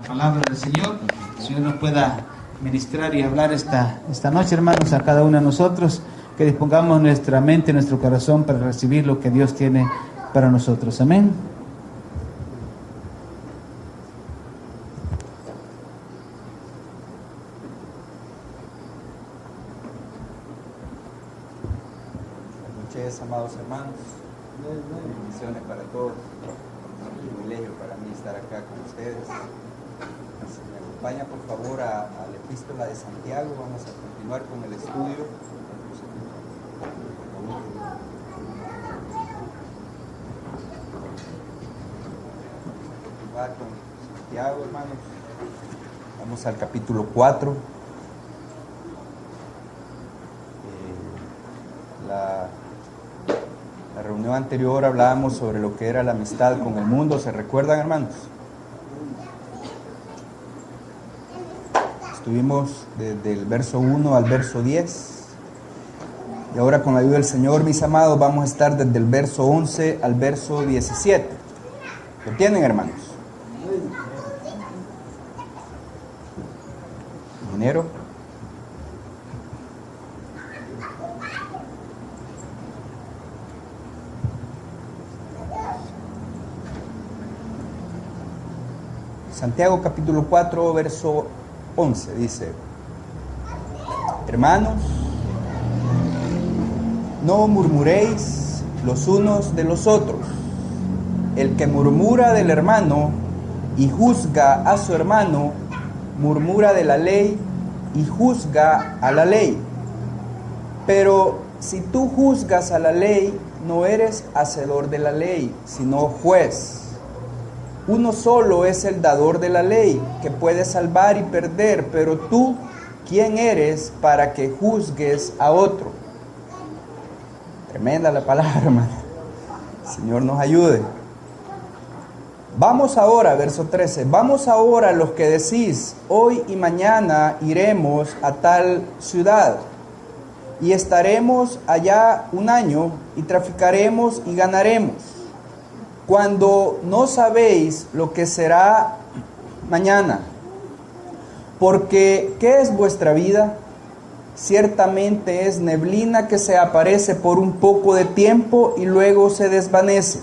la palabra del Señor. El Señor nos pueda ministrar y hablar esta noche, hermanos, a cada uno de nosotros, que dispongamos nuestra mente, nuestro corazón para recibir lo que Dios tiene para nosotros. Amén. Amados hermanos, bendiciones para todos. Es un privilegio para mí estar acá con ustedes. Si me acompaña por favor a la epístola de Santiago, vamos a continuar con el estudio. Continuar con Santiago, hermanos. Vamos al capítulo 4. La reunión anterior hablábamos sobre lo que era la amistad con el mundo. ¿Se recuerdan, hermanos? Estuvimos desde el verso 1 al verso 10. Y ahora, con la ayuda del Señor, mis amados, vamos a estar desde el verso 11 al verso 17. ¿Lo tienen, hermanos? Dinero. Santiago capítulo 4, verso 11, dice: Hermanos, no murmuréis los unos de los otros. El que murmura del hermano y juzga a su hermano, murmura de la ley y juzga a la ley. Pero si tú juzgas a la ley, no eres hacedor de la ley, sino juez. Uno solo es el dador de la ley, que puede salvar y perder, pero tú, ¿quién eres para que juzgues a otro? Tremenda la palabra, hermano. El Señor nos ayude. Vamos ahora, verso 13, vamos ahora los que decís, hoy y mañana iremos a tal ciudad, y estaremos allá un año, y traficaremos y ganaremos, cuando no sabéis lo que será mañana. Porque, ¿qué es vuestra vida? Ciertamente es neblina que se aparece por un poco de tiempo y luego se desvanece.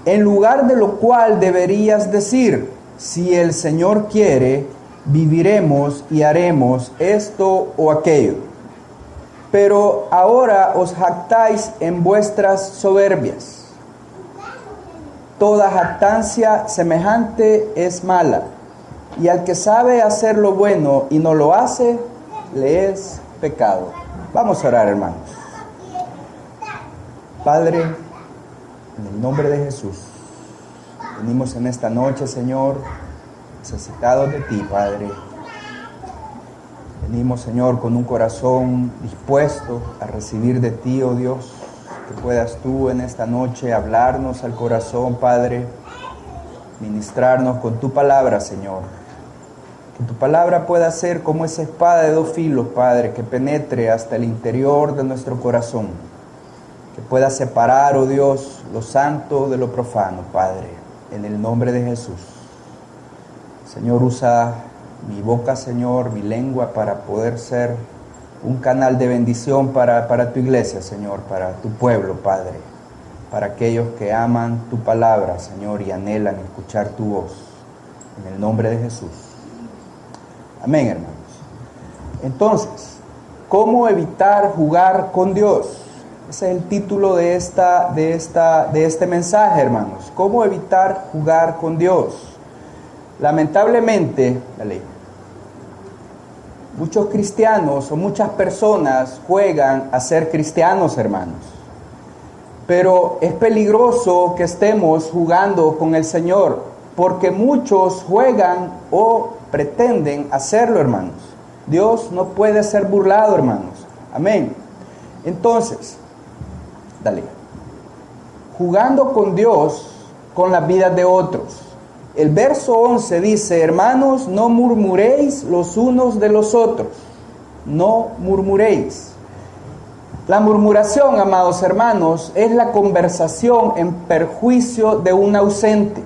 En lugar de lo cual deberías decir, si el Señor quiere, viviremos y haremos esto o aquello. Pero ahora os jactáis en vuestras soberbias. Toda jactancia semejante es mala, y al que sabe hacer lo bueno y no lo hace, le es pecado. Vamos a orar, hermanos. Padre, en el nombre de Jesús, venimos en esta noche, Señor, necesitados de ti, Padre. Venimos, Señor, con un corazón dispuesto a recibir de ti, oh Dios. Que puedas tú en esta noche hablarnos al corazón, Padre, ministrarnos con tu palabra, Señor. Que tu palabra pueda ser como esa espada de dos filos, Padre, que penetre hasta el interior de nuestro corazón. Que pueda separar, oh Dios, lo santo de lo profano, Padre, en el nombre de Jesús. Señor, usa mi boca, Señor, mi lengua, para poder ser un canal de bendición para tu iglesia, Señor, para tu pueblo, Padre, para aquellos que aman tu palabra, Señor, y anhelan escuchar tu voz, en el nombre de Jesús. Amén, hermanos. Entonces, ¿cómo evitar jugar con Dios? Ese es el título de este mensaje, hermanos. ¿Cómo evitar jugar con Dios? Lamentablemente, muchos cristianos o muchas personas juegan a ser cristianos, hermanos. Pero es peligroso que estemos jugando con el Señor, porque muchos juegan o pretenden hacerlo, hermanos. Dios no puede ser burlado, hermanos. Amén. Entonces, jugando con Dios, con las vidas de otros. El verso 11 dice: hermanos, no murmuréis los unos de los otros. No murmuréis. La murmuración, amados hermanos, es la conversación en perjuicio de un ausente.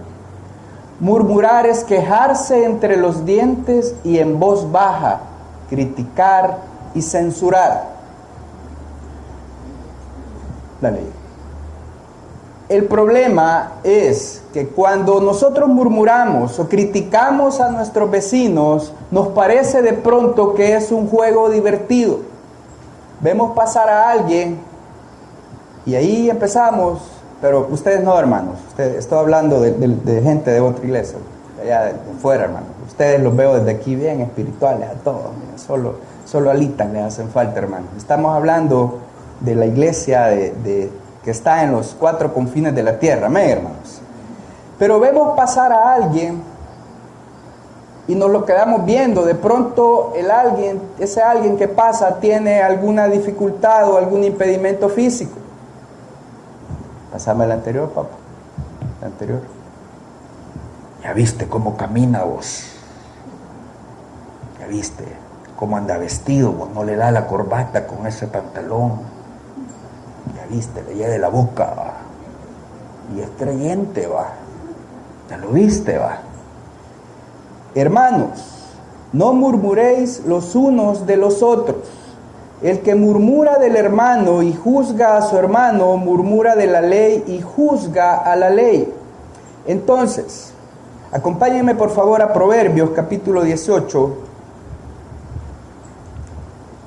Murmurar es quejarse entre los dientes y en voz baja, criticar y censurar. Dale. El problema es que cuando nosotros murmuramos o criticamos a nuestros vecinos, nos parece de pronto que es un juego divertido. Vemos pasar a alguien y ahí empezamos, pero ustedes no, hermanos. Estoy hablando de gente de otra iglesia, allá de fuera, hermanos. Ustedes los veo desde aquí bien espirituales a todos. Solo alitas les hacen falta, hermanos. Estamos hablando de la iglesia que está en los cuatro confines de la tierra, amén, hermanos. Pero vemos pasar a alguien y nos lo quedamos viendo. De pronto ese alguien que pasa tiene alguna dificultad o algún impedimento físico. Pasame el anterior, papá. El anterior. ¿Ya viste cómo camina vos? ¿Ya viste cómo anda vestido? Vos no le da la corbata con ese pantalón. Ya viste, le llega de la boca, va. Y es creyente, va. Ya lo viste, va. Hermanos, no murmuréis los unos de los otros. El que murmura del hermano y juzga a su hermano, murmura de la ley y juzga a la ley. Entonces, acompáñenme por favor a Proverbios capítulo 18.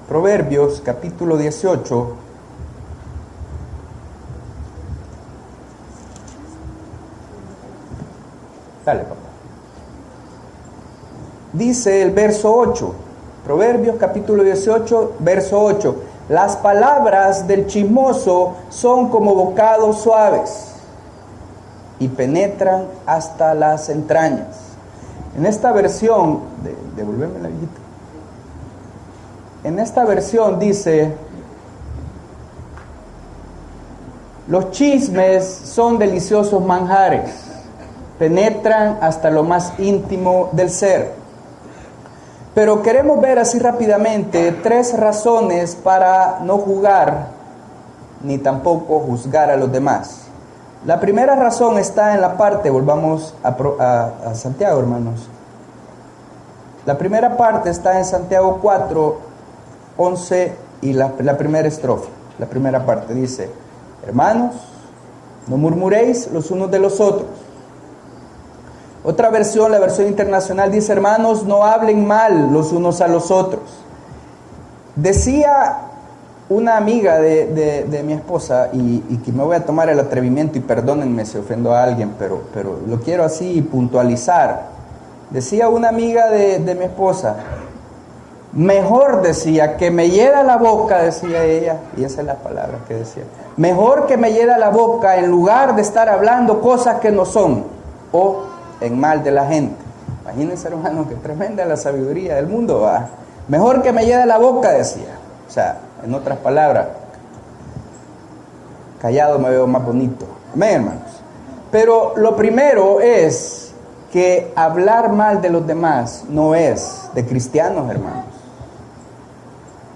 Proverbios capítulo 18. Dale, papá. Dice el verso 8, Proverbios capítulo 18, verso 8. Las palabras del chismoso son como bocados suaves y penetran hasta las entrañas. En esta versión, devuélveme la viejita. En esta versión dice: los chismes son deliciosos manjares, penetran hasta lo más íntimo del ser. Pero queremos ver así rápidamente 3 razones para no jugar ni tampoco juzgar a los demás. La primera razón está en la parte, volvamos a Santiago, hermanos. La primera parte está en Santiago 4, 11 y la primera estrofa. La primera parte dice: hermanos, no murmuréis los unos de los otros. Otra versión, la versión internacional, dice: hermanos, no hablen mal los unos a los otros. Decía una amiga de mi esposa, y que me voy a tomar el atrevimiento, y perdónenme si ofendo a alguien, pero lo quiero así puntualizar. Decía una amiga de mi esposa: mejor, decía, que me hiera la boca, decía ella, y esa es la palabra que decía, mejor que me hiera la boca en lugar de estar hablando cosas que no son, o en mal de la gente. Imagínense, hermano, que tremenda la sabiduría del mundo, ¿va? Mejor que me hiera la boca, decía. O sea, en otras palabras, callado me veo más bonito. Amén, hermanos. Pero lo primero es que hablar mal de los demás no es de cristianos, hermanos.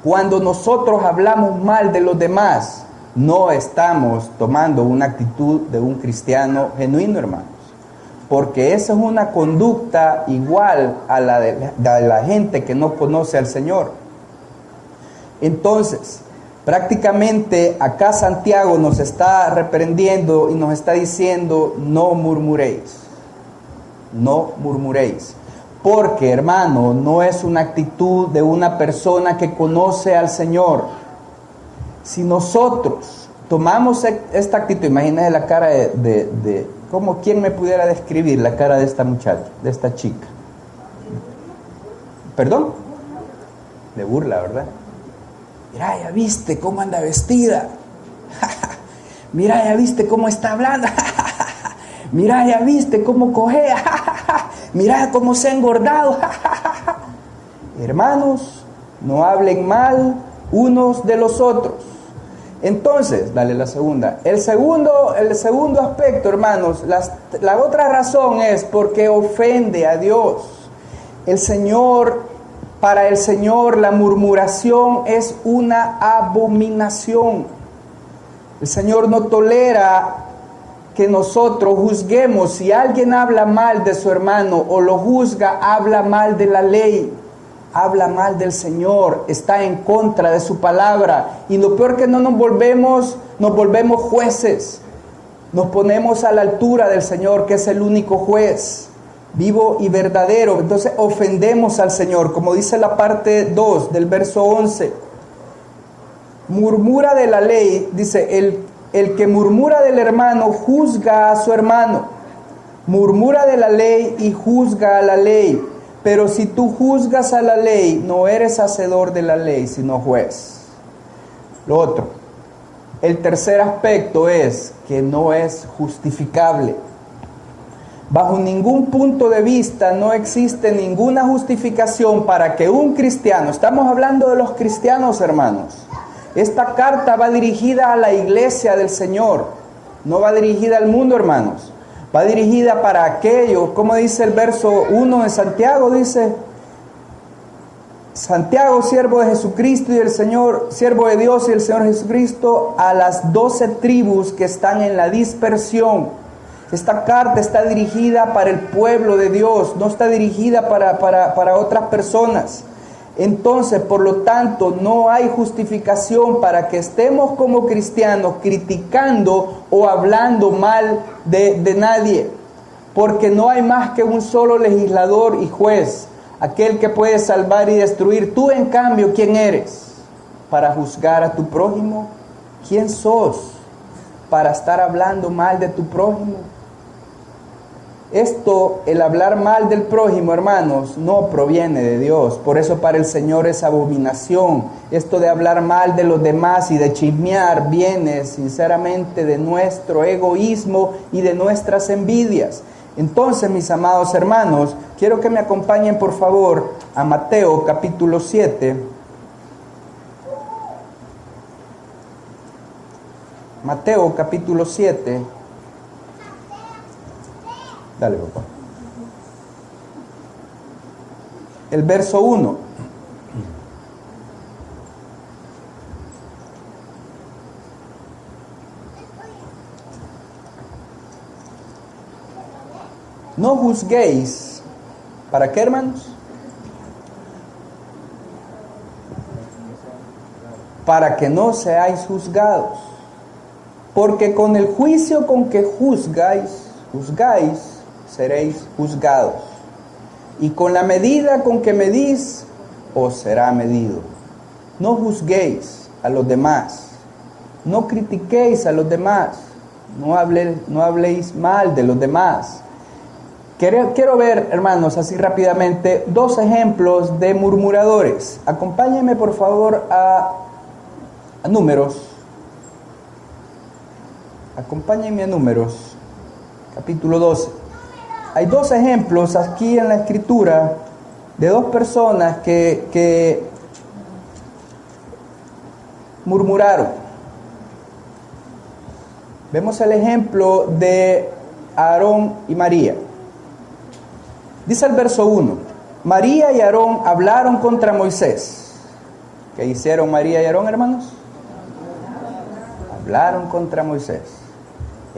Cuando nosotros hablamos mal de los demás, no estamos tomando una actitud de un cristiano genuino, hermanos. Porque esa es una conducta igual a la de la gente que no conoce al Señor. Entonces, prácticamente acá Santiago nos está reprendiendo y nos está diciendo: no murmuréis. No murmuréis. Porque, hermano, no es una actitud de una persona que conoce al Señor. Si nosotros tomamos esta actitud, imagínense la cara ¿cómo quién me pudiera describir la cara de esta muchacha, de esta chica? ¿Perdón? De burla, ¿verdad? Mira, ya viste cómo anda vestida. Mira, ya viste cómo está hablando. Mira, ya viste cómo cojea. Mira cómo se ha engordado. Hermanos, no hablen mal unos de los otros. Entonces, dale la segunda. El segundo aspecto, hermanos, la otra razón es porque ofende a Dios. Para el Señor, la murmuración es una abominación. El Señor no tolera que nosotros juzguemos. Si alguien habla mal de su hermano o lo juzga, habla mal de la ley, habla mal del Señor, está en contra de su palabra. Y lo peor que nos volvemos jueces. Nos ponemos a la altura del Señor, que es el único juez, vivo y verdadero. Entonces ofendemos al Señor, como dice la parte 2 del verso 11. Murmura de la ley, dice, el que murmura del hermano juzga a su hermano. Murmura de la ley y juzga a la ley. Pero si tú juzgas a la ley, no eres hacedor de la ley, sino juez. Lo otro, el tercer aspecto es que no es justificable. Bajo ningún punto de vista no existe ninguna justificación para que un cristiano, estamos hablando de los cristianos, hermanos. Esta carta va dirigida a la iglesia del Señor, no va dirigida al mundo, hermanos. Va dirigida para aquellos, como dice el verso 1 de Santiago, dice: Santiago, siervo de Jesucristo y el Señor, siervo de Dios y el Señor Jesucristo, a las 12 tribus que están en la dispersión. Esta carta está dirigida para el pueblo de Dios, no está dirigida para otras personas. Entonces, por lo tanto, no hay justificación para que estemos como cristianos criticando o hablando mal de nadie, porque no hay más que un solo legislador y juez, aquel que puede salvar y destruir. Tú, en cambio, ¿quién eres para juzgar a tu prójimo? ¿Quién sos para estar hablando mal de tu prójimo? Esto, el hablar mal del prójimo, hermanos, no proviene de Dios. Por eso para el Señor es abominación. Esto de hablar mal de los demás y de chismear viene sinceramente de nuestro egoísmo y de nuestras envidias. Entonces, mis amados hermanos, quiero que me acompañen por favor a Mateo capítulo 7. Mateo capítulo 7. Dale, papá. El verso 1. No juzguéis. ¿Para qué, hermanos? Para que no seáis juzgados. Porque con el juicio con que juzgáis, seréis juzgados. Y con la medida con que medís, os será medido. No juzguéis a los demás. No critiquéis a los demás. No habléis mal de los demás. Quiero ver, hermanos, así rápidamente, 2 ejemplos de murmuradores. Acompáñenme, por favor, a Números. Acompáñenme a Números, capítulo 12. Hay 2 ejemplos aquí en la Escritura de 2 personas que murmuraron. Vemos el ejemplo de Aarón y María. Dice el verso 1: María y Aarón hablaron contra Moisés. ¿Qué hicieron María y Aarón, hermanos? Hablaron contra Moisés.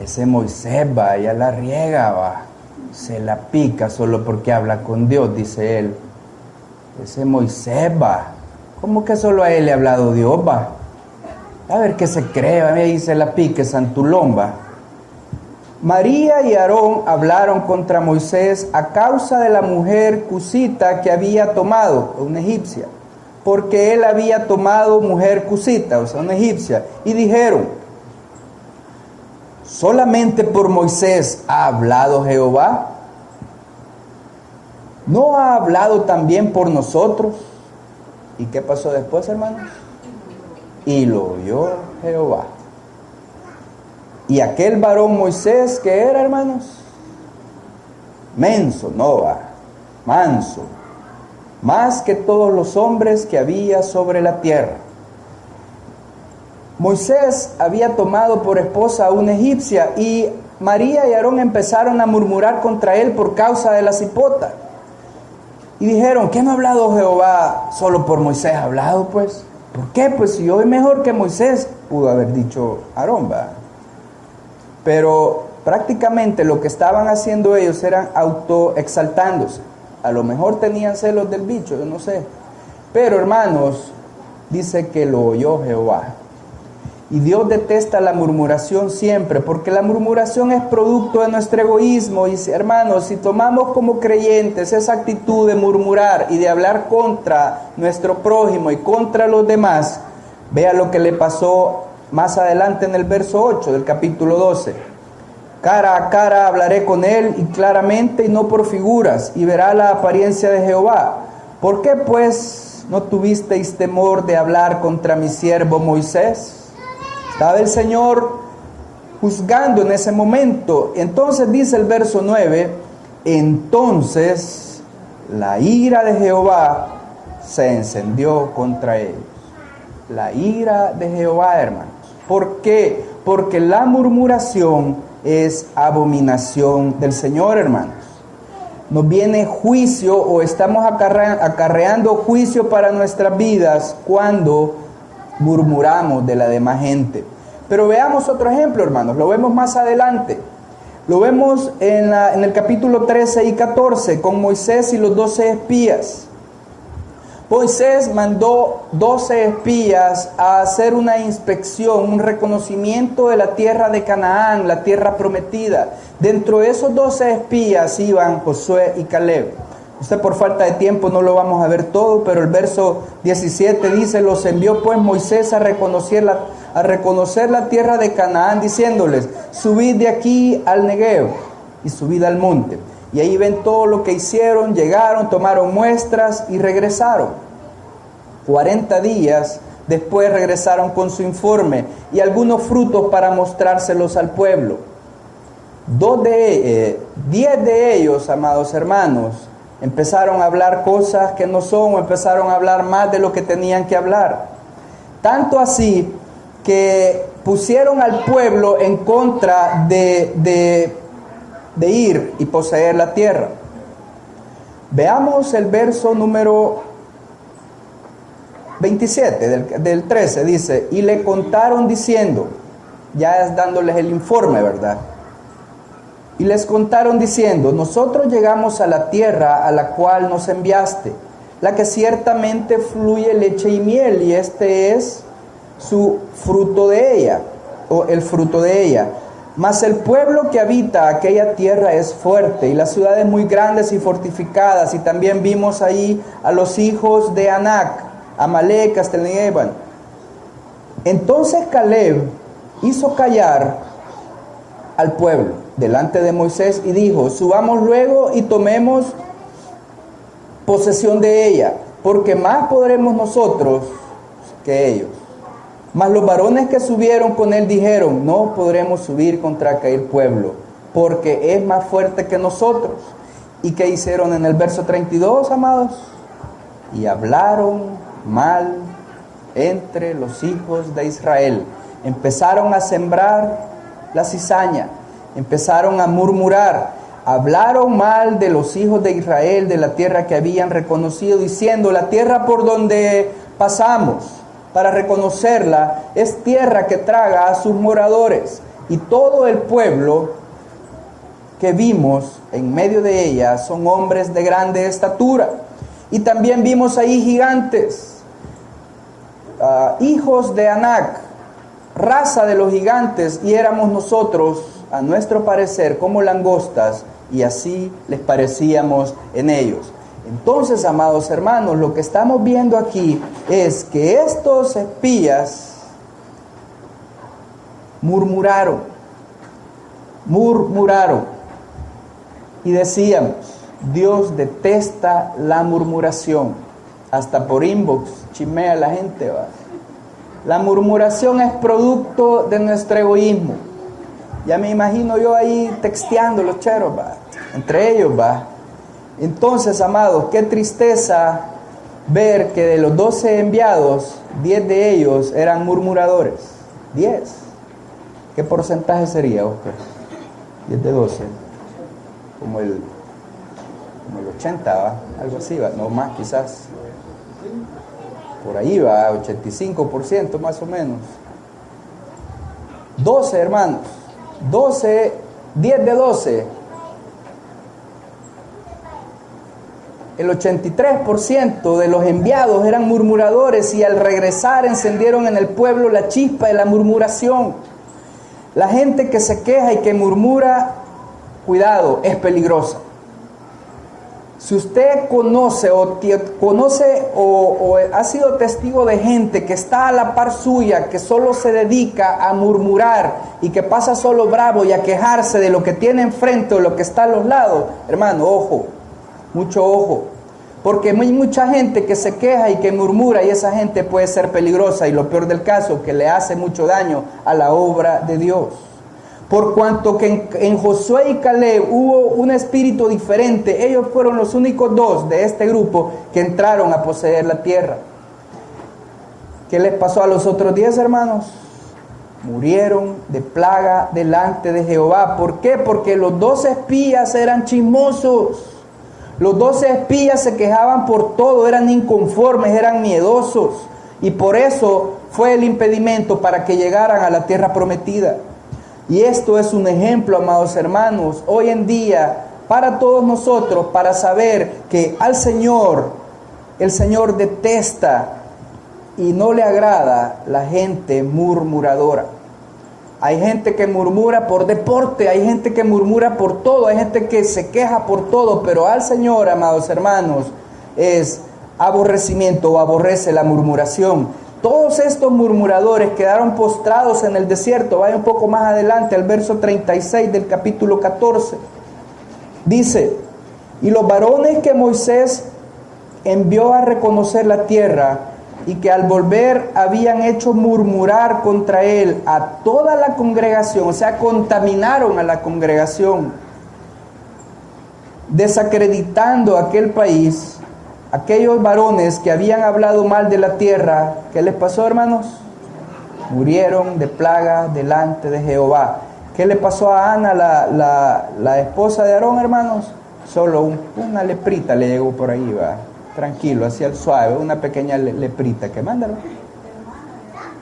Ese Moisés va, ya la riega, va. Se la pica solo porque habla con Dios, dice él. Ese Moisés va. ¿Cómo que solo a él le ha hablado Dios, va? A ver qué se cree, va, ahí se la pique Santulón, va. María y Aarón hablaron contra Moisés a causa de la mujer cusita que había tomado, una egipcia, porque él había tomado mujer cusita, o sea, una egipcia, y dijeron: ¿solamente por Moisés ha hablado Jehová? ¿No ha hablado también por nosotros? ¿Y qué pasó después, hermanos? Y lo oyó Jehová. Y aquel varón Moisés, ¿qué era, hermanos? Menso, no va, manso, más que todos los hombres que había sobre la tierra. Moisés había tomado por esposa a una egipcia y María y Aarón empezaron a murmurar contra él por causa de la cipota. Y dijeron: ¿qué no ha hablado Jehová? Solo por Moisés ha hablado, pues. ¿Por qué? Pues si yo soy mejor que Moisés, pudo haber dicho Aarón, ¿va? Pero Prácticamente lo que estaban haciendo ellos eran autoexaltándose. A lo mejor tenían celos del bicho, yo no sé. Pero hermanos, dice que lo oyó Jehová. Y Dios detesta la murmuración siempre, porque la murmuración es producto de nuestro egoísmo. Y hermanos, si tomamos como creyentes esa actitud de murmurar y de hablar contra nuestro prójimo y contra los demás, vea lo que le pasó más adelante en el verso 8 del capítulo 12. Cara a cara hablaré con él y claramente y no por figuras, y verá la apariencia de Jehová. ¿Por qué pues no tuvisteis temor de hablar contra mi siervo Moisés? Estaba el Señor juzgando en ese momento. Entonces dice el verso 9, entonces la ira de Jehová se encendió contra ellos. La ira de Jehová, hermanos. ¿Por qué? Porque la murmuración es abominación del Señor, hermanos. Nos viene juicio o estamos acarreando juicio para nuestras vidas cuando murmuramos de la demás gente. Pero veamos otro ejemplo, hermanos. Lo vemos más adelante. Lo vemos en el capítulo 13 y 14 con Moisés y los 12 espías. Moisés mandó 12 espías a hacer una inspección, un reconocimiento de la tierra de Canaán, la tierra prometida. Dentro de esos 12 espías iban Josué y Caleb. Usted por falta de tiempo no lo vamos a ver todo, pero el verso 17 dice, los envió pues Moisés a reconocer la tierra de Canaán, diciéndoles, subid de aquí al Negev y subid al monte. Y ahí ven todo lo que hicieron, llegaron, tomaron muestras y regresaron. 40 días después regresaron con su informe y algunos frutos para mostrárselos al pueblo. 10 de ellos, amados hermanos, empezaron a hablar cosas que no son, o empezaron a hablar más de lo que tenían que hablar. Tanto así que pusieron al pueblo en contra de ir y poseer la tierra. Veamos el verso número 27 del 13, dice, y le contaron diciendo, ya es dándoles el informe, ¿verdad? Y les contaron diciendo, nosotros llegamos a la tierra a la cual nos enviaste, la que ciertamente fluye leche y miel, y este es su fruto de ella, o el fruto de ella. Mas el pueblo que habita aquella tierra es fuerte, y las ciudades muy grandes y fortificadas, y también vimos ahí a los hijos de Anac, Amalek, hasta el Negev. Entonces Caleb hizo callar al pueblo delante de Moisés y dijo, subamos luego y tomemos posesión de ella, porque más podremos nosotros que ellos. Mas los varones que subieron con él dijeron, no podremos subir contra aquel pueblo, porque es más fuerte que nosotros. ¿Y qué hicieron en el verso 32, amados? Y hablaron mal entre los hijos de Israel. Empezaron a sembrar la cizaña, empezaron a murmurar, hablaron mal de los hijos de Israel, de la tierra que habían reconocido, diciendo, la tierra por donde pasamos para reconocerla es tierra que traga a sus moradores, y todo el pueblo que vimos en medio de ella son hombres de grande estatura. Y también vimos ahí gigantes, hijos de Anac, raza de los gigantes, y éramos nosotros, a nuestro parecer, como langostas, y así les parecíamos en ellos. Entonces, amados hermanos, lo que estamos viendo aquí es que estos espías murmuraron, y decíamos, Dios detesta la murmuración. Hasta por inbox chimea la gente, va. La murmuración es producto de nuestro egoísmo. Ya me imagino yo ahí texteando los cheros, va, entre ellos, va. Entonces, amados, qué tristeza ver que de los 12 enviados, 10 de ellos eran murmuradores. 10. ¿Qué porcentaje sería, Oscar? 10 de 12. Como el 80, ¿va? Algo así, ¿va? No más, quizás. Por ahí va, 85% más o menos. 12, hermanos. 12 10 de 12. El 83% de los enviados eran murmuradores y al regresar encendieron en el pueblo la chispa de la murmuración. La gente que se queja y que murmura, cuidado, es peligrosa. Si usted conoce o ha sido testigo de gente que está a la par suya, que solo se dedica a murmurar y que pasa solo bravo y a quejarse de lo que tiene enfrente o lo que está a los lados, hermano, ojo. Mucho ojo, porque hay mucha gente que se queja y que murmura y esa gente puede ser peligrosa y lo peor del caso, que le hace mucho daño a la obra de Dios. Por cuanto que en Josué y Caleb hubo un espíritu diferente, ellos fueron los únicos dos de este grupo que entraron a poseer la tierra. ¿Qué les pasó a los otros 10 hermanos? Murieron de plaga delante de Jehová. ¿Por qué? Porque los 12 espías eran chismosos. Los 12 espías se quejaban por todo, eran inconformes, eran miedosos. Y por eso fue el impedimento para que llegaran a la tierra prometida. Y esto es un ejemplo, amados hermanos, hoy en día, para todos nosotros, para saber que al Señor, el Señor detesta y no le agrada la gente murmuradora. Hay gente que murmura por deporte, hay gente que murmura por todo, hay gente que se queja por todo, pero al Señor, amados hermanos, es aborrecimiento o aborrece la murmuración. Todos estos murmuradores quedaron postrados en el desierto. Vaya un poco más adelante al verso 36 del capítulo 14. Dice, y los varones que Moisés envió a reconocer la tierra y que al volver habían hecho murmurar contra él a toda la congregación, o sea, contaminaron a la congregación, desacreditando aquel país, aquellos varones que habían hablado mal de la tierra, ¿qué les pasó, hermanos? Murieron de plaga delante de Jehová. ¿Qué le pasó a Ana, la esposa de Aarón, hermanos? Solo una leprita le llegó por ahí, va. Tranquilo, hacia el suave, una pequeña leprita. ¿Qué manda?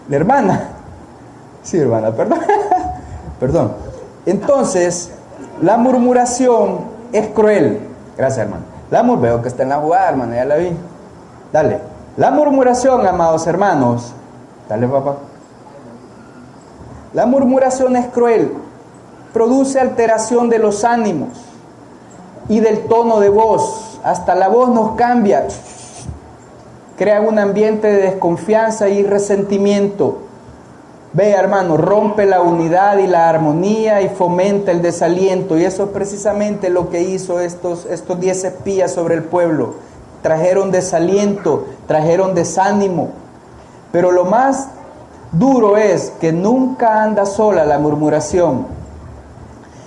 ¿La hermana? Sí, hermana, perdón. Perdón. Entonces, la murmuración es cruel. Gracias, hermano. Veo que está en la jugada, hermano, ya la vi. Dale. La murmuración, amados hermanos. Dale, papá. La murmuración es cruel. Produce alteración de los ánimos y del tono de voz. Hasta la voz nos cambia. Crea un ambiente de desconfianza y resentimiento. Vea, hermano, rompe la unidad y la armonía y fomenta el desaliento. Y eso es precisamente lo que hizo estos 10 espías sobre el pueblo. Trajeron desaliento, trajeron desánimo. Pero lo más duro es que nunca anda sola la murmuración.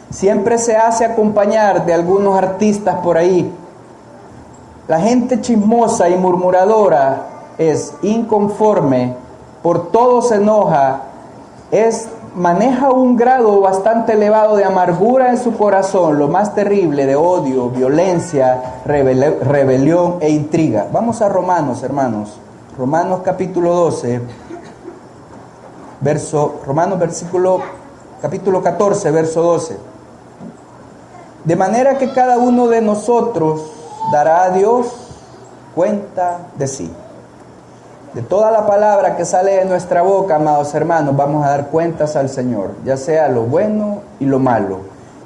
Siempre se hace acompañar de algunos artistas por ahí. La gente chismosa y murmuradora es inconforme, por todo se enoja, maneja un grado bastante elevado de amargura en su corazón, lo más terrible de odio, violencia, rebelión e intriga. Vamos a Romanos, hermanos. Romanos capítulo 12, capítulo 14, verso 12. De manera que cada uno de nosotros dará a Dios cuenta de sí. De toda la palabra que sale de nuestra boca, amados hermanos, vamos a dar cuentas al Señor, ya sea lo bueno y lo malo.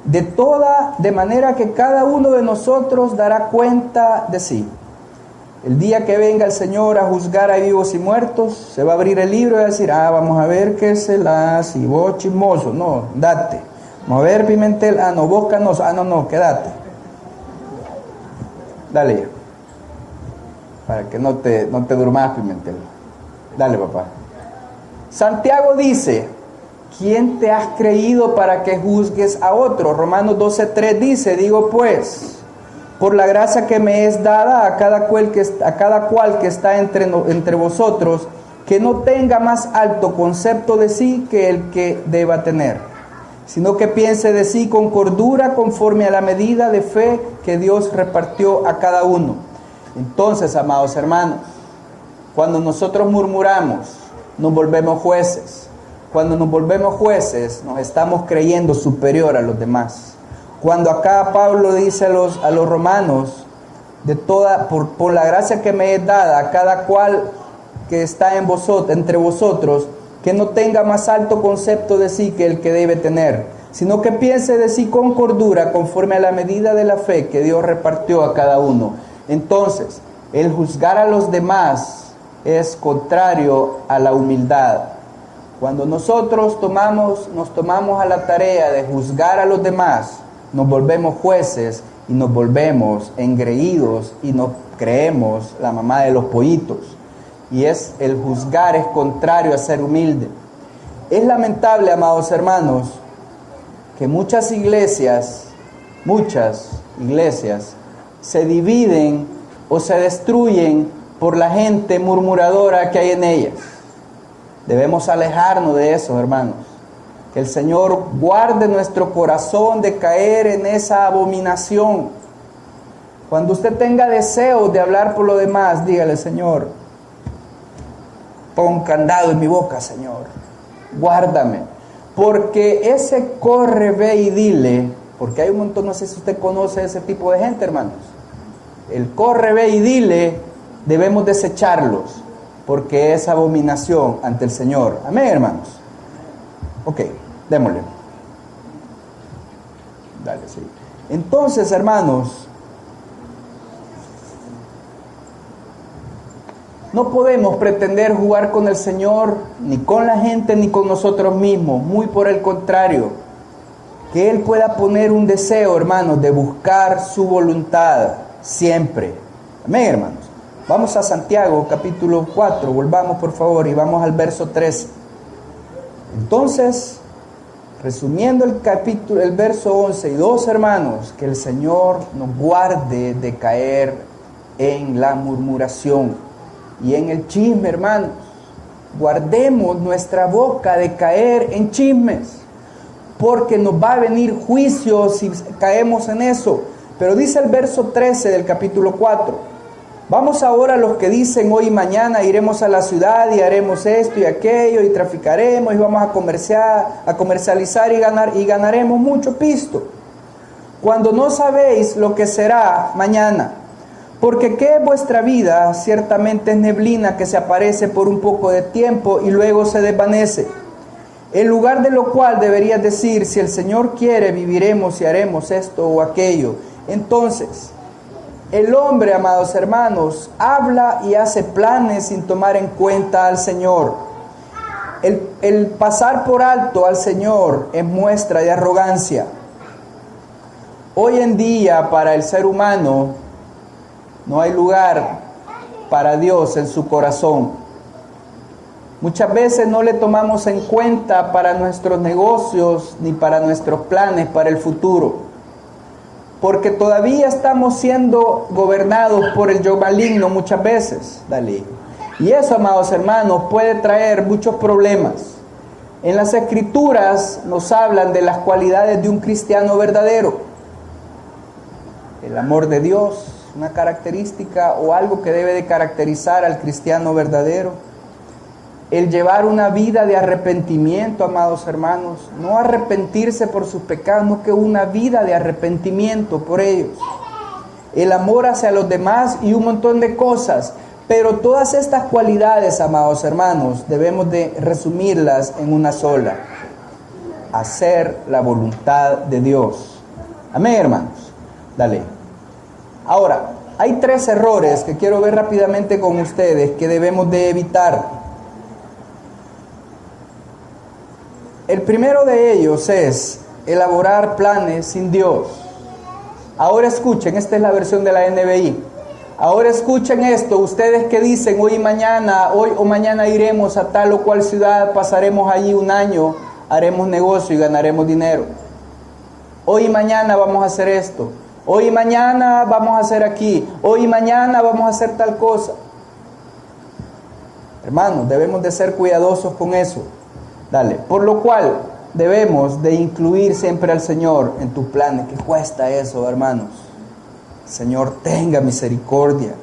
De manera que cada uno de nosotros dará cuenta de sí. El día que venga el Señor a juzgar a vivos y muertos, se va a abrir el libro y va a decir, vamos a ver qué se la hace, y vos chismoso, no, date. Vamos a ver Pimentel, no, vos canoso, no, quédate. Dale ya. Para que no te durmas, Pimentel. Dale, papá. Santiago dice, ¿quién te has creído para que juzgues a otro? Romanos 12:3 dice, digo pues, por la gracia que me es dada a cada cual que está entre vosotros, que no tenga más alto concepto de sí que el que deba tener, sino que piense de sí con cordura conforme a la medida de fe que Dios repartió a cada uno. Entonces, amados hermanos, cuando nosotros murmuramos, nos volvemos jueces. cuando nos volvemos jueces, nos estamos creyendo superior a los demás. Cuando acá Pablo dice a los romanos, por la gracia que me es dada, a cada cual que está entre vosotros, que no tenga más alto concepto de sí que el que debe tener, sino que piense de sí con cordura, conforme a la medida de la fe que Dios repartió a cada uno. Entonces, el juzgar a los demás es contrario a la humildad. Cuando nosotros nos tomamos a la tarea de juzgar a los demás, nos volvemos jueces y nos volvemos engreídos y nos creemos la mamá de los pollitos. Y el juzgar es contrario a ser humilde. Es lamentable, amados hermanos, que muchas iglesias se dividen o se destruyen por la gente murmuradora que hay en ellas. Debemos alejarnos de eso, hermanos. Que el Señor guarde nuestro corazón de caer en esa abominación. Cuando usted tenga deseo de hablar por lo demás, dígale: Señor, pon candado en mi boca, Señor, guárdame. Porque ese corre, ve y dile, porque hay un montón, no sé si usted conoce ese tipo de gente, hermanos. El corre, ve y dile, debemos desecharlos, porque es abominación ante el Señor. Amén, hermanos. Ok, démosle. Dale, sí. Entonces, hermanos, no podemos pretender jugar con el Señor, ni con la gente, ni con nosotros mismos. Muy por el contrario, que Él pueda poner un deseo, hermanos, de buscar su voluntad siempre. Amén, hermanos. Vamos a Santiago, capítulo 4. Volvamos, por favor, y vamos al verso 13. Entonces, resumiendo el verso 11 y 12, hermanos, que el Señor nos guarde de caer en la murmuración y en el chisme, hermanos. Guardemos nuestra boca de caer en chismes, porque nos va a venir juicio si caemos en eso. Pero dice el verso 13 del capítulo 4: vamos ahora a los que dicen: hoy y mañana iremos a la ciudad y haremos esto y aquello y traficaremos y vamos a comercializar y ganaremos mucho pisto, cuando no sabéis lo que será mañana. Porque ¿qué es vuestra vida? Ciertamente es neblina que se aparece por un poco de tiempo y luego se desvanece. En lugar de lo cual deberías decir: si el Señor quiere, viviremos y haremos esto o aquello. Entonces, el hombre, amados hermanos, habla y hace planes sin tomar en cuenta al Señor. El pasar por alto al Señor es muestra de arrogancia. Hoy en día, para el ser humano, no hay lugar para Dios en su corazón. Muchas veces no le tomamos en cuenta para nuestros negocios ni para nuestros planes para el futuro, porque todavía estamos siendo gobernados por el yo maligno muchas veces. Dale. Y eso, amados hermanos, puede traer muchos problemas. En las Escrituras nos hablan de las cualidades de un cristiano verdadero. El amor de Dios, una característica o algo que debe de caracterizar al cristiano verdadero. El llevar una vida de arrepentimiento, amados hermanos, no arrepentirse por sus pecados, no, que una vida de arrepentimiento por ellos. El amor hacia los demás y un montón de cosas. Pero todas estas cualidades, amados hermanos, debemos de resumirlas en una sola: hacer la voluntad de Dios. Amén, hermanos. Dale. Ahora, hay 3 errores que quiero ver rápidamente con ustedes que debemos de evitar. El primero de ellos es elaborar planes sin Dios. Ahora escuchen, esta es la versión de la NBI. Ahora escuchen esto, ustedes que dicen: hoy o mañana iremos a tal o cual ciudad, pasaremos allí un año, haremos negocio y ganaremos dinero. Hoy y mañana vamos a hacer esto. Hoy y mañana vamos a hacer aquí. Hoy y mañana vamos a hacer tal cosa. Hermanos, debemos de ser cuidadosos con eso. Dale. Por lo cual debemos de incluir siempre al Señor en tus planes. ¿Qué cuesta eso, hermanos? Señor, tenga misericordia.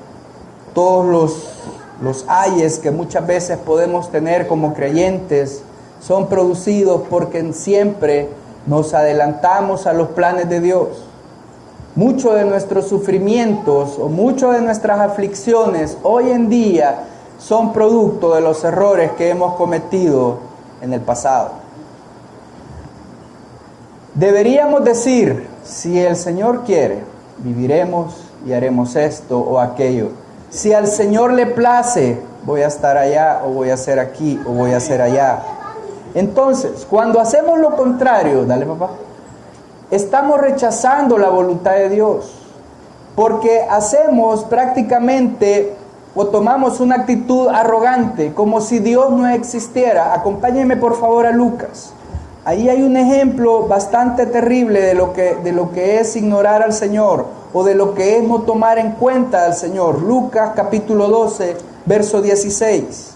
Todos los ayes que muchas veces podemos tener como creyentes son producidos porque siempre nos adelantamos a los planes de Dios. Muchos de nuestros sufrimientos o muchas de nuestras aflicciones hoy en día son producto de los errores que hemos cometido en el pasado. Deberíamos decir, si el Señor quiere, viviremos y haremos esto o aquello. Si al Señor le place, voy a estar allá o voy a hacer aquí o voy a hacer allá. Entonces, cuando hacemos lo contrario, dale papá, estamos rechazando la voluntad de Dios, porque hacemos prácticamente o tomamos una actitud arrogante, como si Dios no existiera. Acompáñenme por favor a Lucas. Ahí hay un ejemplo bastante terrible de lo que es ignorar al Señor, o de lo que es no tomar en cuenta al Señor. Lucas capítulo 12, verso 16.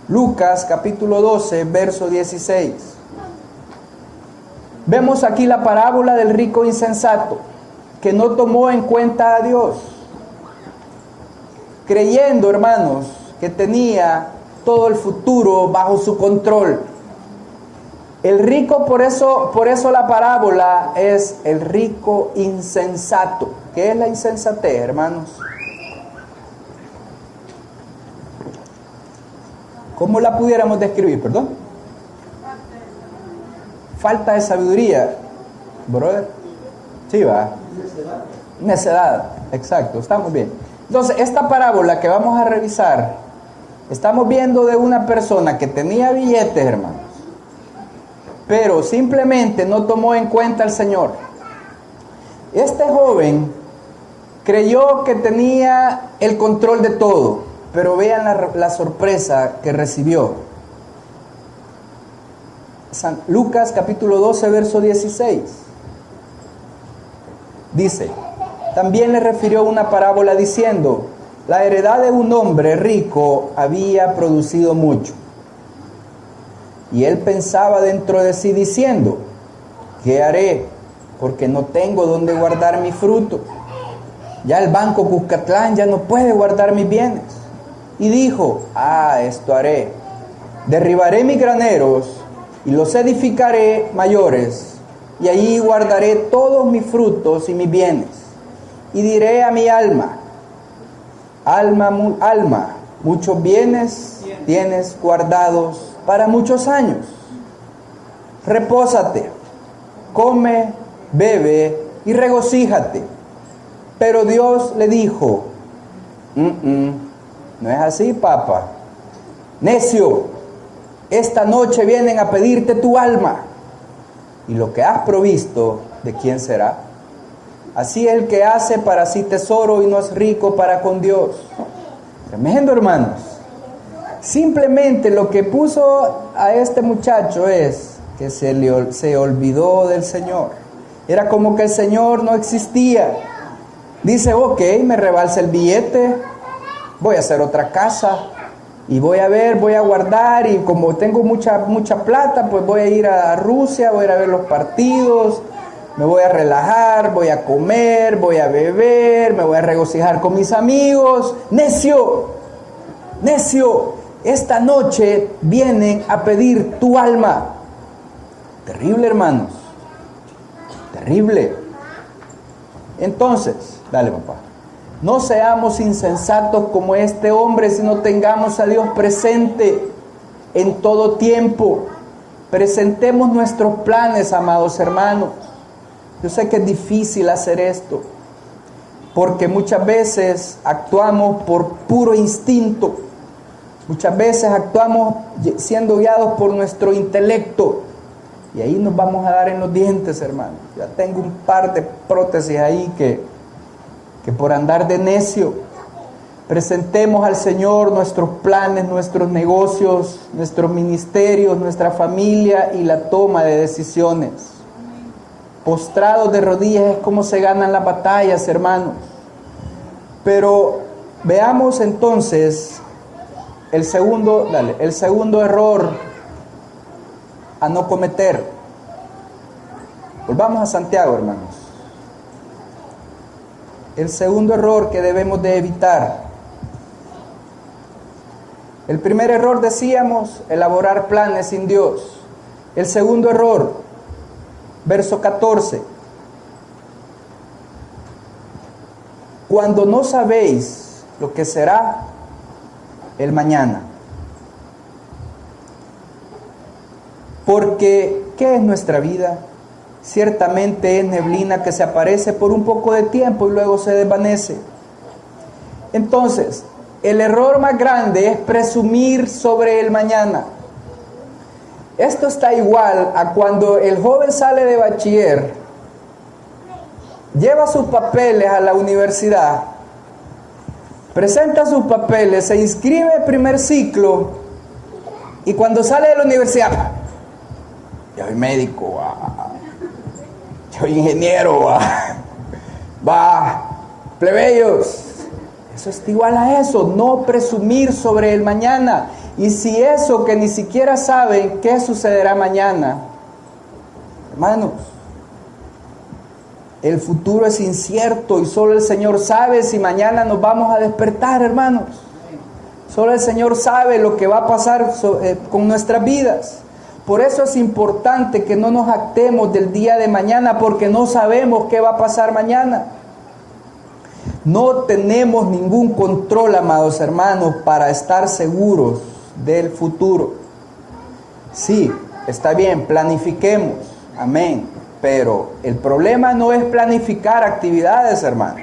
Lucas capítulo 12, verso 16. Vemos aquí la parábola del rico insensato, que no tomó en cuenta a Dios, creyendo, hermanos, que tenía todo el futuro bajo su control. El rico, por eso la parábola es el rico insensato. ¿Qué es la insensatez, hermanos? ¿Cómo la pudiéramos describir, perdón? Falta de sabiduría, brother. Sí, va. Necedad, exacto, estamos bien. Entonces, esta parábola que vamos a revisar, estamos viendo de una persona que tenía billetes, hermanos, pero simplemente no tomó en cuenta al Señor. Este joven creyó que tenía el control de todo, pero vean la sorpresa que recibió. Lucas capítulo 12, verso 16. Dice: también le refirió una parábola diciendo: la heredad de un hombre rico había producido mucho. Y él pensaba dentro de sí diciendo: ¿qué haré? Porque no tengo donde guardar mi fruto. Ya el banco Cuscatlán ya no puede guardar mis bienes. Y dijo: esto haré. Derribaré mis graneros y los edificaré mayores, y allí guardaré todos mis frutos y mis bienes. Y diré a mi alma: alma, muchos bienes tienes guardados para muchos años. Repósate, come, bebe y regocíjate. Pero Dios le dijo: no es así, papá. Necio, esta noche vienen a pedirte tu alma, y lo que has provisto, ¿de quién será? Así es el que hace para sí tesoro y no es rico para con Dios. Tremendo, hermanos. Simplemente lo que puso a este muchacho es que se olvidó del Señor. Era como que el Señor no existía. Dice: ok, me rebalsa el billete, voy a hacer otra casa y voy a guardar, y como tengo mucha plata, pues voy a ir a Rusia, voy a ir a ver los partidos, me voy a relajar, voy a comer, voy a beber, me voy a regocijar con mis amigos. Necio, esta noche vienen a pedir tu alma. Terrible, hermanos, terrible. Entonces, dale papá, no seamos insensatos como este hombre, sino tengamos a Dios presente en todo tiempo. Presentemos nuestros planes, amados hermanos. Yo sé que es difícil hacer esto, porque muchas veces actuamos por puro instinto. Muchas veces actuamos siendo guiados por nuestro intelecto, y ahí nos vamos a dar en los dientes, hermanos. Ya tengo un par de prótesis ahí que por andar de necio. Presentemos al Señor nuestros planes, nuestros negocios, nuestros ministerios, nuestra familia y la toma de decisiones. Postrados de rodillas es como se ganan las batallas, hermanos. Pero veamos entonces el segundo error a no cometer. Volvamos a Santiago, hermanos. El segundo error que debemos de evitar El primer error, decíamos, elaborar planes sin Dios. El segundo error, verso 14. Cuando no sabéis lo que será el mañana. Porque, ¿qué es nuestra vida? Ciertamente es neblina que se aparece por un poco de tiempo y luego se desvanece. Entonces, el error más grande es presumir sobre el mañana. Esto está igual a cuando el joven sale de bachiller, lleva sus papeles a la universidad, presenta sus papeles, se inscribe el primer ciclo y cuando sale de la universidad, ya soy médico, ya soy ingeniero, plebeyos. Eso es igual a eso, no presumir sobre el mañana. Y si eso que ni siquiera saben qué sucederá mañana, hermanos, el futuro es incierto y solo el Señor sabe si mañana nos vamos a despertar, hermanos. Solo el Señor sabe lo que va a pasar con nuestras vidas. Por eso es importante que no nos jactemos del día de mañana, porque no sabemos qué va a pasar mañana. No tenemos ningún control, amados hermanos, para estar seguros del futuro. Sí, está bien, planifiquemos, amén. Pero el problema no es planificar actividades, hermanos.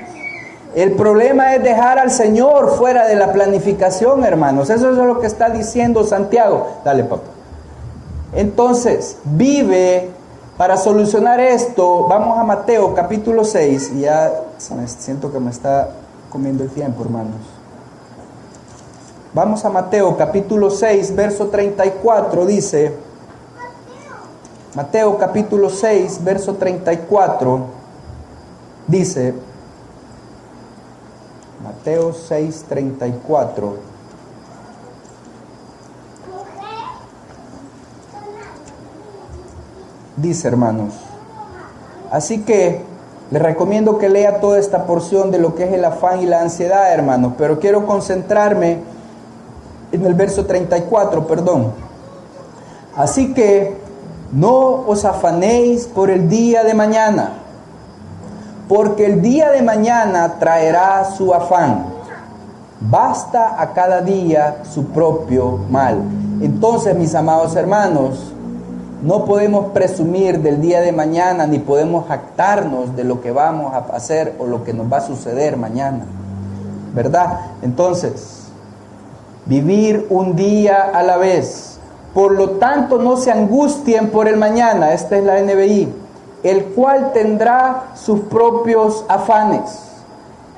El problema es dejar al Señor fuera de la planificación, hermanos. Eso es lo que está diciendo Santiago. Dale, papá. Entonces, vive para solucionar esto. Vamos a Mateo capítulo 6. Y ya siento que me está comiendo el tiempo, hermanos. Vamos a Mateo capítulo 6, verso 34. Dice, Mateo capítulo 6, verso 34. Dice, Mateo 6, 34. Dice, hermanos, así que les recomiendo que lea toda esta porción de lo que es el afán y la ansiedad, hermanos, pero quiero concentrarme en el verso 34, perdón. Así que no os afanéis por el día de mañana, porque el día de mañana traerá su afán. Basta a cada día su propio mal. Entonces, mis amados hermanos, no podemos presumir del día de mañana, ni podemos jactarnos de lo que vamos a hacer o lo que nos va a suceder mañana, ¿verdad? Entonces, vivir un día a la vez. Por lo tanto, no se angustien por el mañana, esta es la NBI, el cual tendrá sus propios afanes.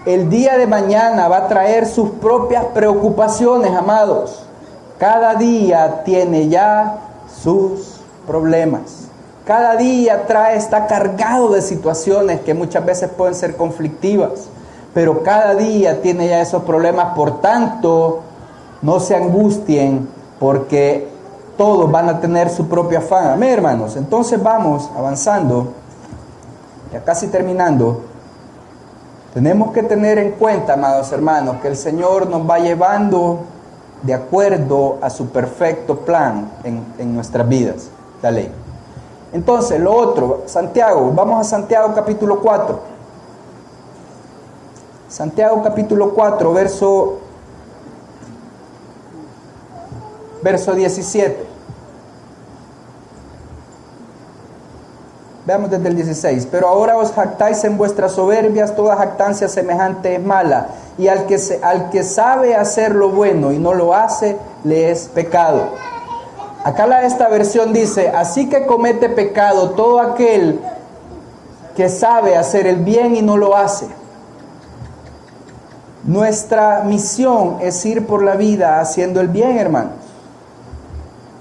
El día de mañana va a traer sus propias preocupaciones, amados. Cada día tiene ya sus problemas. Cada día está cargado de situaciones que muchas veces pueden ser conflictivas, pero cada día tiene ya esos problemas. Por tanto, no se angustien, porque todos van a tener su propio afán. Amén, hermanos. Entonces vamos avanzando, ya casi terminando. Tenemos que tener en cuenta, amados hermanos, que el Señor nos va llevando de acuerdo a su perfecto plan en nuestras vidas. La ley. Entonces, lo otro, Santiago, vamos a Santiago capítulo 4. Santiago capítulo 4, verso 17. Veamos desde el 16. Pero ahora os jactáis en vuestras soberbias, toda jactancia semejante es mala. Y al que sabe hacer lo bueno y no lo hace, le es pecado. Acá esta versión dice, así que comete pecado todo aquel que sabe hacer el bien y no lo hace. Nuestra misión es ir por la vida haciendo el bien, hermanos.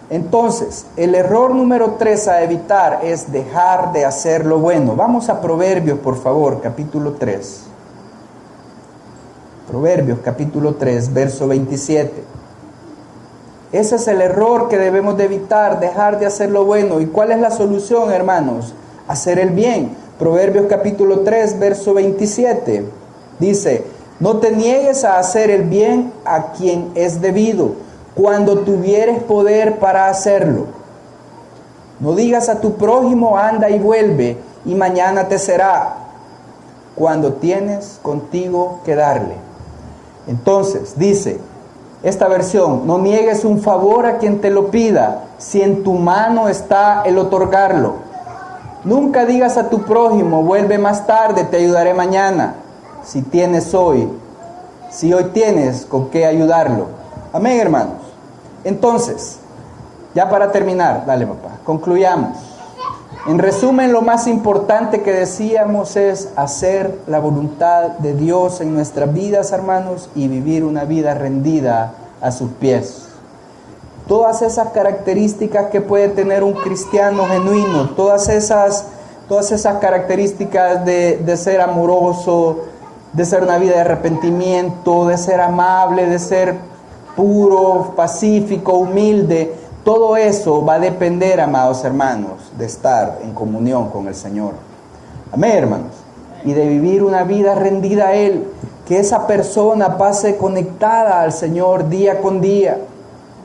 Entonces, el error número 3 a evitar es dejar de hacer lo bueno. Vamos a Proverbios, por favor, capítulo 3. Proverbios, capítulo 3, verso 27. Ese es el error que debemos de evitar, dejar de hacer lo bueno. ¿Y cuál es la solución, hermanos? Hacer el bien. Proverbios capítulo 3, verso 27. Dice, no te niegues a hacer el bien a quien es debido. cuando tuvieres poder para hacerlo. No digas a tu prójimo, anda y vuelve, y mañana te será, cuando tienes contigo que darle. Entonces, dice esta versión, no niegues un favor a quien te lo pida, si en tu mano está el otorgarlo. Nunca digas a tu prójimo, vuelve más tarde, te ayudaré mañana, si hoy tienes con qué ayudarlo. Amén, hermanos. Entonces, ya para terminar, dale papá, concluyamos. En resumen, lo más importante que decíamos es hacer la voluntad de Dios en nuestras vidas, hermanos, y vivir una vida rendida a sus pies. Todas esas características que puede tener un cristiano genuino, todas esas características de ser amoroso, de ser una vida de arrepentimiento, de ser amable, de ser puro, pacífico, humilde, todo eso va a depender, amados hermanos, de estar en comunión con el Señor. Amén, hermanos. Y de vivir una vida rendida a Él. Que esa persona pase conectada al Señor día con día,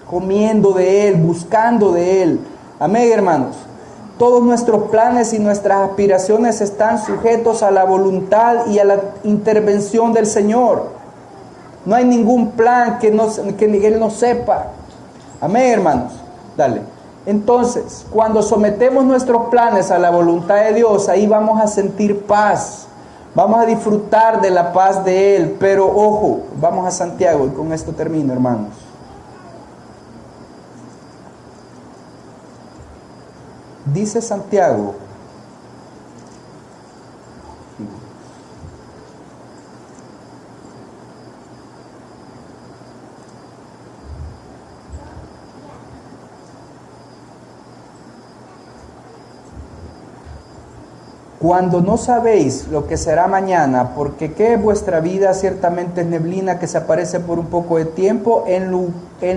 comiendo de Él, buscando de Él. Amén, hermanos. Todos nuestros planes y nuestras aspiraciones están sujetos a la voluntad y a la intervención del Señor. No hay ningún plan que Él no sepa. Amén, hermanos. Dale. Entonces, cuando sometemos nuestros planes a la voluntad de Dios, ahí vamos a sentir paz. Vamos a disfrutar de la paz de Él. Pero ojo, vamos a Santiago y con esto termino, hermanos. Dice Santiago, cuando no sabéis lo que será mañana, porque ¿qué es vuestra vida? Ciertamente es neblina que se aparece por un poco de tiempo, en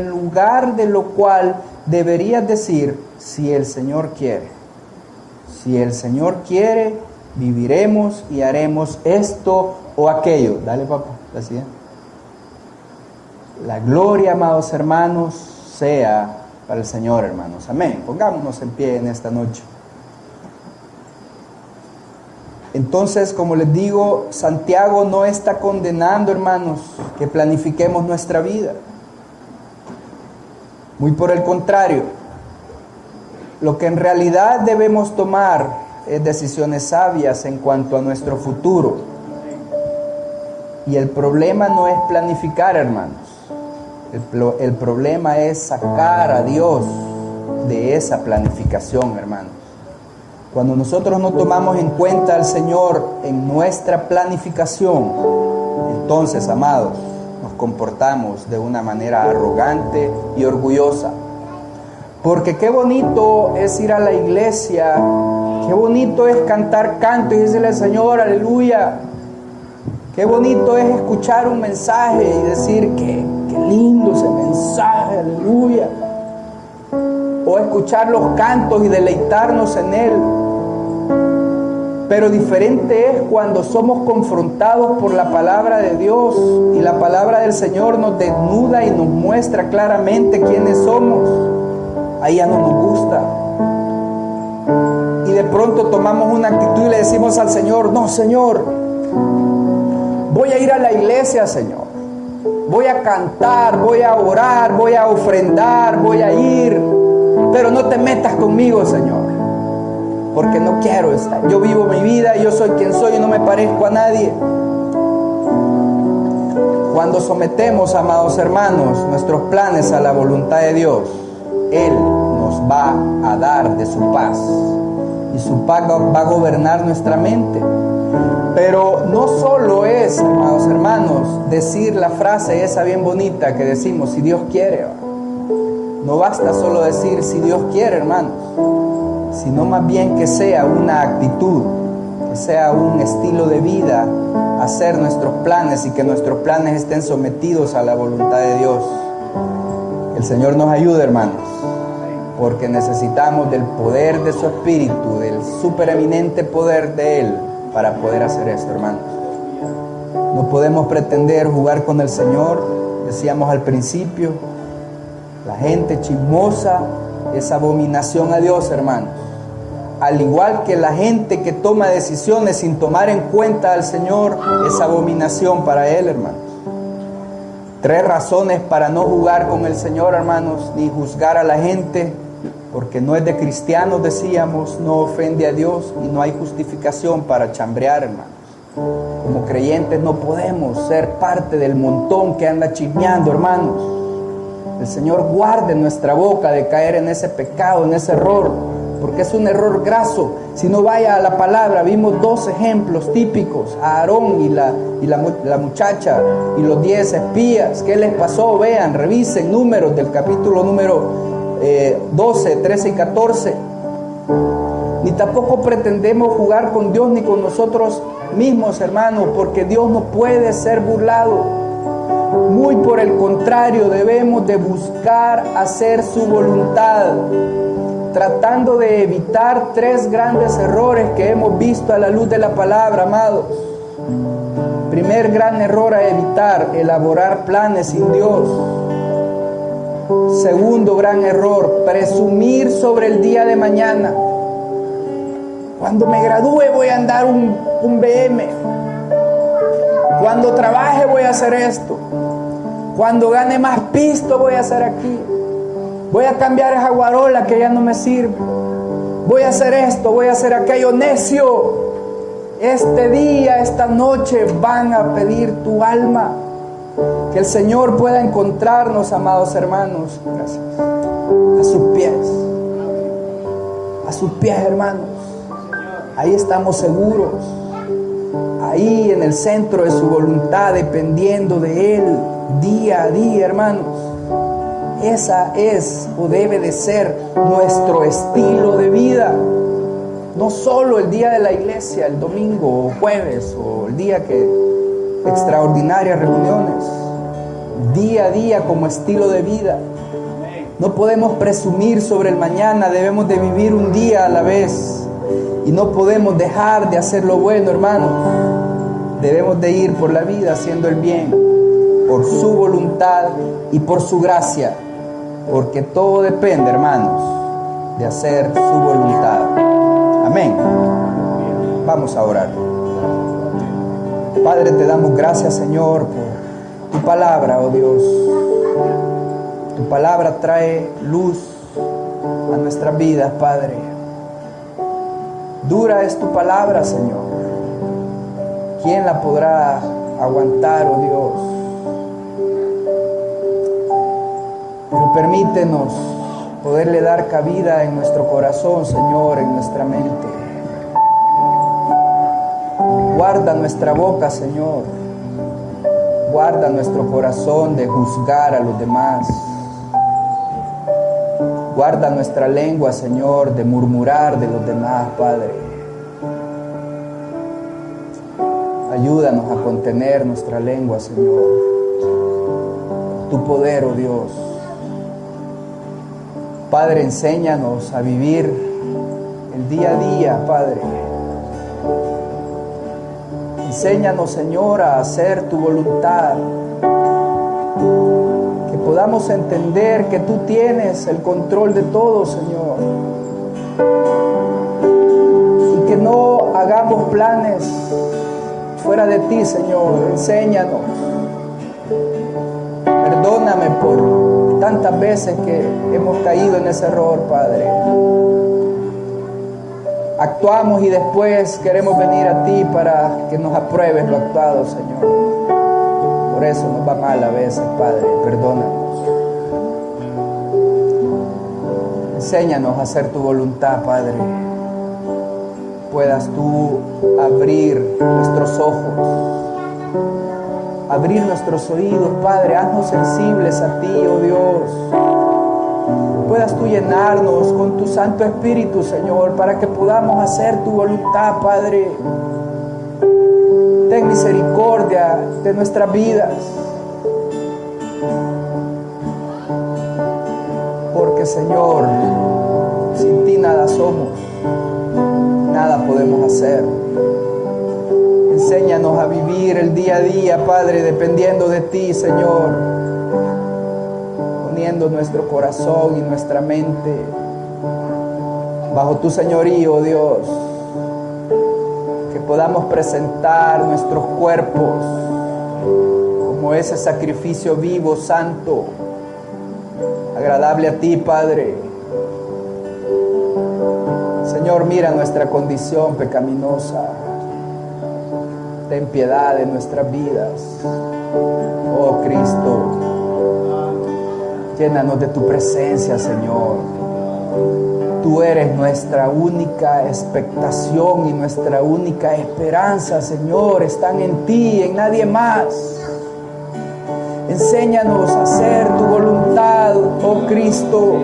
lugar de lo cual deberías decir, si el Señor quiere. Si el Señor quiere, viviremos y haremos esto o aquello. Dale, papá, la siguiente. La gloria, amados hermanos, sea para el Señor, hermanos. Amén. Pongámonos en pie en esta noche. Entonces, como les digo, Santiago no está condenando, hermanos, que planifiquemos nuestra vida. Muy por el contrario, lo que en realidad debemos tomar es decisiones sabias en cuanto a nuestro futuro. Y el problema no es planificar, hermanos. El problema es sacar a Dios de esa planificación, hermanos. Cuando nosotros no tomamos en cuenta al Señor en nuestra planificación, entonces, amados, nos comportamos de una manera arrogante y orgullosa. Porque qué bonito es ir a la iglesia, qué bonito es cantar canto y decirle al Señor, aleluya. Qué bonito es escuchar un mensaje y decir qué lindo ese mensaje, aleluya. O escuchar los cantos y deleitarnos en él. Pero diferente es cuando somos confrontados por la palabra de Dios y la palabra del Señor nos desnuda y nos muestra claramente quiénes somos. Ahí ya no nos gusta. Y de pronto tomamos una actitud y le decimos al Señor, no, Señor, voy a ir a la iglesia, Señor. Voy a cantar, voy a orar, voy a ofrendar, voy a ir. Pero no te metas conmigo, Señor. Porque no quiero estar. Yo vivo mi vida, yo soy quien soy y no me parezco a nadie. Cuando sometemos, amados hermanos, nuestros planes a la voluntad de Dios, Él nos va a dar de su paz. Y su paz va a gobernar nuestra mente. Pero no solo es, amados hermanos, decir la frase esa bien bonita que decimos, si Dios quiere. No basta solo decir, si Dios quiere, hermanos, sino más bien que sea una actitud, que sea un estilo de vida, hacer nuestros planes y que nuestros planes estén sometidos a la voluntad de Dios. Que el Señor nos ayude, hermanos, porque necesitamos del poder de su Espíritu, del supereminente poder de Él, para poder hacer esto, hermanos. No podemos pretender jugar con el Señor, decíamos al principio, La gente chismosa es abominación a Dios, hermanos. Al igual que la gente que toma decisiones sin tomar en cuenta al Señor, es abominación para Él, hermanos. 3 razones para no jugar con el Señor, hermanos, ni juzgar a la gente, porque no es de cristianos, decíamos, no ofende a Dios y no hay justificación para chambrear, hermanos. Como creyentes no podemos ser parte del montón que anda chismeando, hermanos. El Señor guarde nuestra boca de caer en ese pecado, en ese error, porque es un error graso. Si no vaya a la palabra, vimos 2 ejemplos típicos, a Aarón y la muchacha y los 10 espías. ¿Qué les pasó? Vean, revisen Números del capítulo número 12, 13 y 14. Ni tampoco pretendemos jugar con Dios ni con nosotros mismos, hermanos, porque Dios no puede ser burlado. Muy por el contrario, debemos de buscar hacer su voluntad, tratando de evitar 3 grandes errores que hemos visto a la luz de la palabra, amados. Primer gran error a evitar: elaborar planes sin Dios. Segundo gran error: presumir sobre el día de mañana. Cuando me gradúe voy a andar un BM. Cuando trabaje voy a hacer esto. Cuando gane más pisto voy a hacer aquí. Voy a cambiar esa guarola que ya no me sirve. Voy a hacer esto, voy a hacer aquello. Necio, este día, esta noche van a pedir tu alma. Que el Señor pueda encontrarnos, amados hermanos, gracias, a sus pies. A sus pies, hermanos. Ahí estamos seguros. Ahí en el centro de su voluntad, dependiendo de Él día a día, hermanos. Esa es o debe de ser nuestro estilo de vida. No solo el día de la iglesia, el domingo o jueves o el día que extraordinarias reuniones. Día a día como estilo de vida. No podemos presumir sobre el mañana, debemos de vivir un día a la vez. Y no podemos dejar de hacer lo bueno, hermanos. Debemos de ir por la vida haciendo el bien, por su voluntad y por su gracia. Porque todo depende, hermanos, de hacer su voluntad. Amén. Vamos a orar. Padre, te damos gracias, Señor, por tu palabra, oh Dios. Tu palabra trae luz a nuestras vidas, Padre. Dura es tu palabra, Señor. ¿Quién la podrá aguantar, oh Dios? Pero permítenos poderle dar cabida en nuestro corazón, Señor, en nuestra mente. Guarda nuestra boca, Señor. Guarda nuestro corazón de juzgar a los demás. Guarda nuestra lengua, Señor, de murmurar de los demás, Padre. Ayúdanos a contener nuestra lengua, Señor. Tu poder, oh Dios. Padre, enséñanos a vivir el día a día, Padre. Enséñanos, Señor, a hacer tu voluntad. Que podamos entender que tú tienes el control de todo, Señor. Y que no hagamos planes fuera de ti, Señor. Enséñanos. Perdóname por tantas veces que hemos caído en ese error, Padre. Actuamos y después queremos venir a ti para que nos apruebes lo actuado, Señor. Por eso nos va mal a veces, Padre. Perdónanos. Enséñanos a hacer tu voluntad, Padre. Puedas tú abrir nuestros ojos, abrir nuestros oídos, Padre. Haznos sensibles a ti, oh Dios. Puedas tú llenarnos con tu Santo Espíritu, Señor, para que podamos hacer tu voluntad, Padre. Ten misericordia de nuestras vidas. Porque, Señor, sin ti nada somos, nada podemos hacer. Enséñanos a vivir el día a día, Padre, dependiendo de ti, Señor. poniendo nuestro corazón y nuestra mente bajo tu señorío, Dios. Que podamos presentar nuestros cuerpos como ese sacrificio vivo, santo, agradable a ti, Padre. Señor, mira nuestra condición pecaminosa. Ten piedad de nuestras vidas. Oh Cristo, llénanos de tu presencia, Señor. Tú eres nuestra única expectación y nuestra única esperanza, Señor. Están en ti, en nadie más. Enséñanos a hacer tu voluntad, oh Cristo.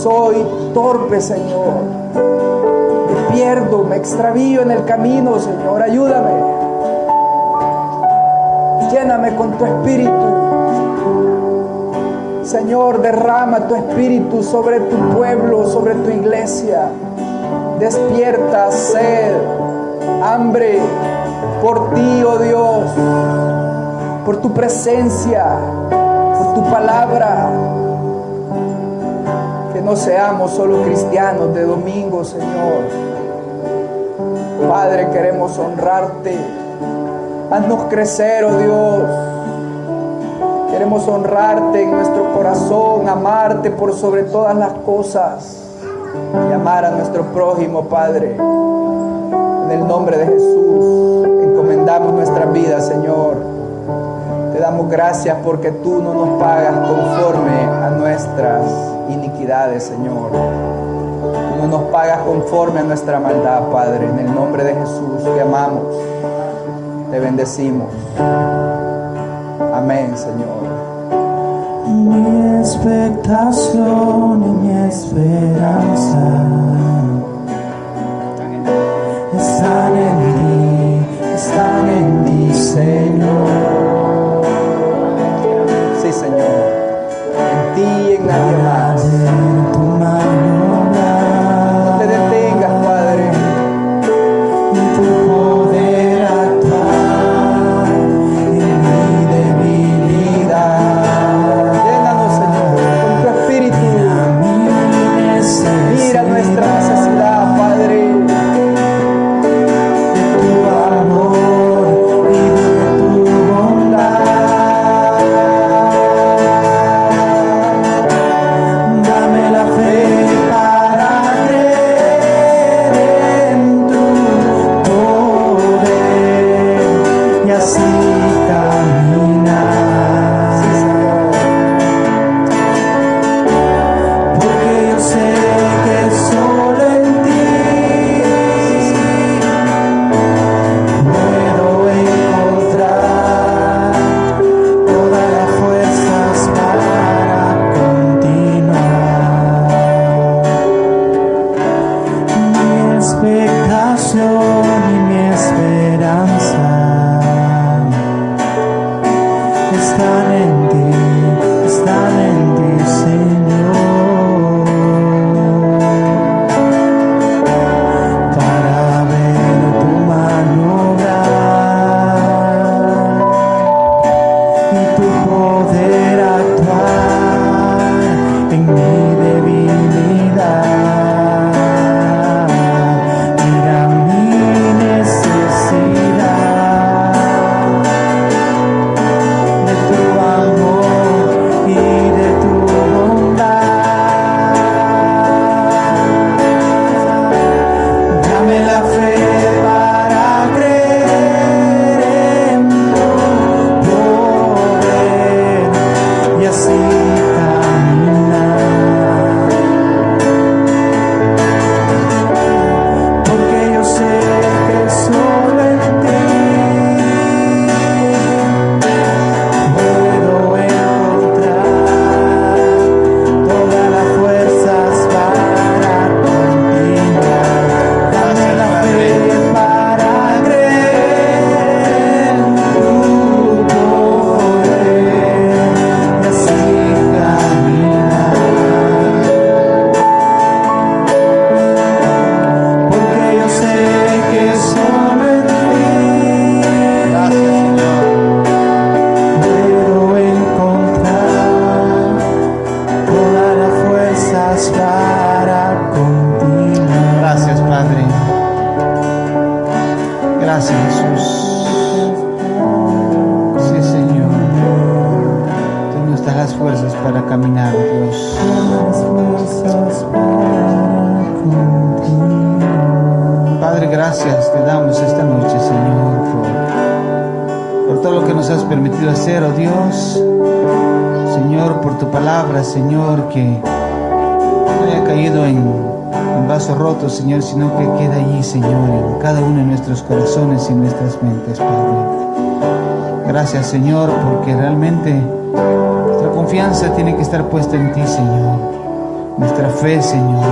Soy torpe, Señor. Me pierdo, me extravío en el camino, Señor. Ayúdame. Lléname con tu espíritu. Señor, derrama tu espíritu sobre tu pueblo, sobre tu iglesia. Despierta sed, hambre por ti, oh Dios, por tu presencia, por tu palabra. Que no seamos solo cristianos de domingo, Señor. Padre, queremos honrarte. Haznos crecer, oh Dios. Queremos honrarte en nuestro corazón, amarte por sobre todas las cosas y amar a nuestro prójimo, Padre. En el nombre de Jesús, encomendamos nuestras vidas, Señor. Te damos gracias porque tú no nos pagas conforme a nuestras iniquidades, Señor. Tú no nos pagas conforme a nuestra maldad, Padre. En el nombre de Jesús te amamos, te bendecimos. Amén, Señor. Mi expectación y mi esperanza están en ti, Señor. Sí, Señor. En ti y en nadie más. Tu mano No te detengas, Padre. y tu poder actuar en mi debilidad. Llénanos, Señor, con tu espíritu. A mí me Mira nuestra te damos esta noche, Señor, por todo lo que nos has permitido hacer, oh Dios. Señor, por tu palabra, Señor, que no haya caído en vasos rotos, Señor, sino que queda allí, Señor, en cada uno de nuestros corazones y nuestras mentes, Padre. Gracias, Señor, porque realmente nuestra confianza tiene que estar puesta en ti, Señor. Nuestra fe, Señor.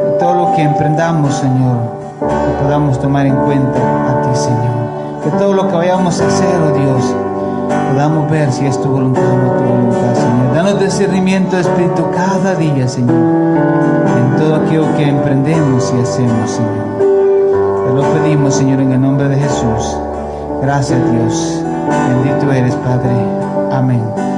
Y todo lo que emprendamos, Señor, que podamos tomar en cuenta a ti, Señor. Que todo lo que vayamos a hacer, oh Dios, podamos ver si es tu voluntad o no tu voluntad, Señor. Danos discernimiento de espíritu cada día, Señor, en todo aquello que emprendemos y hacemos, Señor. Te lo pedimos, Señor, en el nombre de Jesús. Gracias, Dios. Bendito eres, Padre. Amén.